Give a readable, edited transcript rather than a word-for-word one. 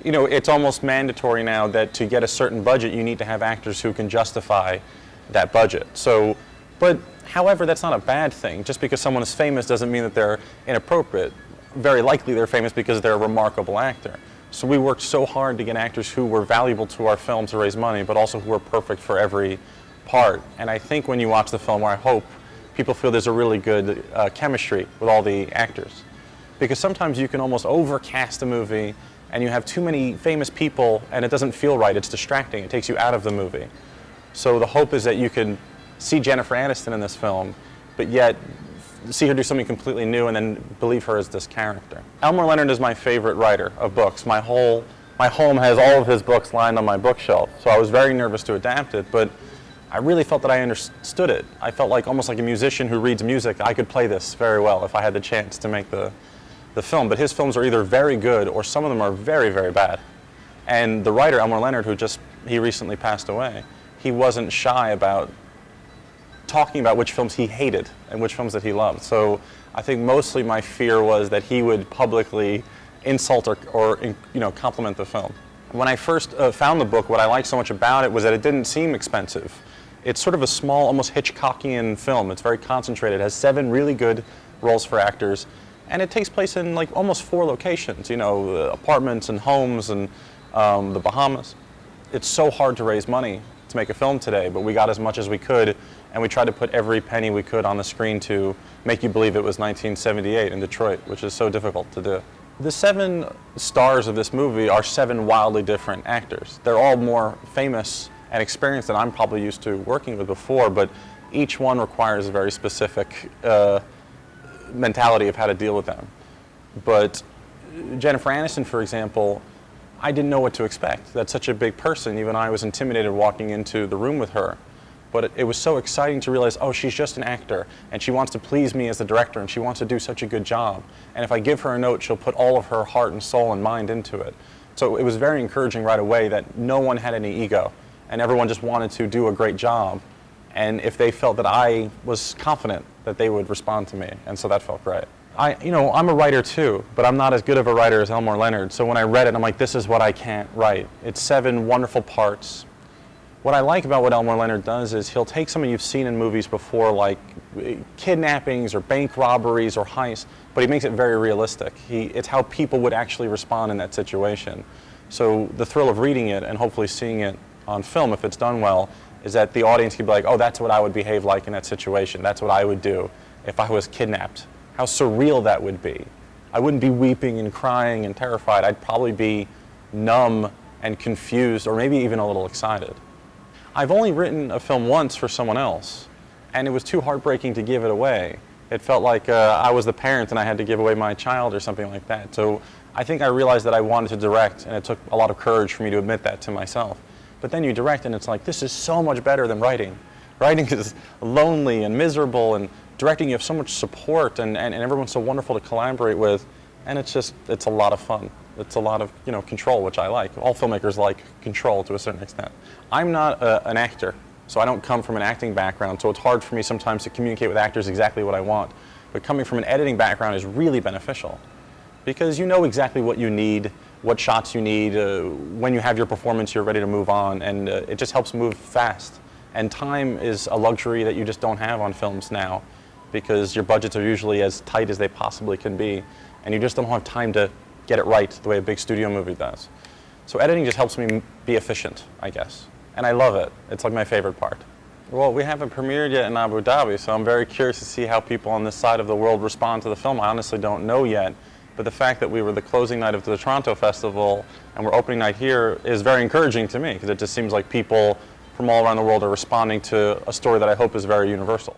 You know, it's almost mandatory now that to get a certain budget, you need to have actors who can justify that budget. So, but however, that's not a bad thing. Just because someone is famous doesn't mean that they're inappropriate. Very likely they're famous because they're a remarkable actor. So we worked so hard to get actors who were valuable to our film to raise money, but also who were perfect for every part. And I think when you watch the film, or I hope, people feel there's a really good chemistry with all the actors. Because sometimes you can almost overcast a movie and you have too many famous people and it doesn't feel right, it's distracting, it takes you out of the movie. So the hope is that you can see Jennifer Aniston in this film, but yet see her do something completely new and then believe her as this character. Elmore Leonard is my favorite writer of books. My home has all of his books lined on my bookshelf, so I was very nervous to adapt it, but I really felt that I understood it. I felt like almost like a musician who reads music. I could play this very well if I had the chance to make the film, but his films are either very good or some of them are very, very bad. And the writer, Elmore Leonard, he recently passed away, he wasn't shy about talking about which films he hated and which films that he loved. So I think mostly my fear was that he would publicly insult or compliment the film. When I first found the book, what I liked so much about it was that it didn't seem expensive. It's sort of a small, almost Hitchcockian film. It's very concentrated. It has 7 really good roles for actors. And it takes place in like almost 4 locations, apartments and homes and the Bahamas. It's so hard to raise money to make a film today, but we got as much as we could, and we tried to put every penny we could on the screen to make you believe it was 1978 in Detroit, which is so difficult to do. The 7 stars of this movie are 7 wildly different actors. They're all more famous and experienced than I'm probably used to working with before, but each one requires a very specific mentality of how to deal with them. But Jennifer Aniston, for example, I didn't know what to expect. That's such a big person. Even I was intimidated walking into the room with her. But it was so exciting to realize, oh, she's just an actor, and she wants to please me as the director, and she wants to do such a good job. And if I give her a note, she'll put all of her heart and soul and mind into it. So it was very encouraging right away that no one had any ego, and everyone just wanted to do a great job. And if they felt that I was confident, that they would respond to me, and so that felt great. I'm a writer too, but I'm not as good of a writer as Elmore Leonard, so when I read it, I'm like, this is what I can't write. It's 7 wonderful parts. What I like about what Elmore Leonard does is he'll take something you've seen in movies before, like kidnappings or bank robberies or heists, but he makes it very realistic. It's how people would actually respond in that situation. So the thrill of reading it and hopefully seeing it on film, if it's done well, is that the audience can be like, oh, that's what I would behave like in that situation. That's what I would do if I was kidnapped. How surreal that would be. I wouldn't be weeping and crying and terrified. I'd probably be numb and confused, or maybe even a little excited. I've only written a film once for someone else, and it was too heartbreaking to give it away. It felt like I was the parent and I had to give away my child or something like that. So I think I realized that I wanted to direct, and it took a lot of courage for me to admit that to myself. But then you direct and it's like, this is so much better than writing. Writing is lonely and miserable, and directing you have so much support and everyone's so wonderful to collaborate with, and it's a lot of fun. It's a lot of control, which I like. All filmmakers like control to a certain extent. I'm not an actor, so I don't come from an acting background, so it's hard for me sometimes to communicate with actors exactly what I want. But coming from an editing background is really beneficial, because you know exactly what you need, what shots you need, when you have your performance you're ready to move on, and it just helps move fast. And time is a luxury that you just don't have on films now, because your budgets are usually as tight as they possibly can be, and you just don't have time to get it right the way a big studio movie does. So editing just helps me be efficient, I guess. And I love it. It's like my favorite part. Well, we haven't premiered yet in Abu Dhabi, so I'm very curious to see how people on this side of the world respond to the film. I honestly don't know yet, but the fact that we were the closing night of the Toronto Festival and we're opening night here is very encouraging to me, because it just seems like people from all around the world are responding to a story that I hope is very universal.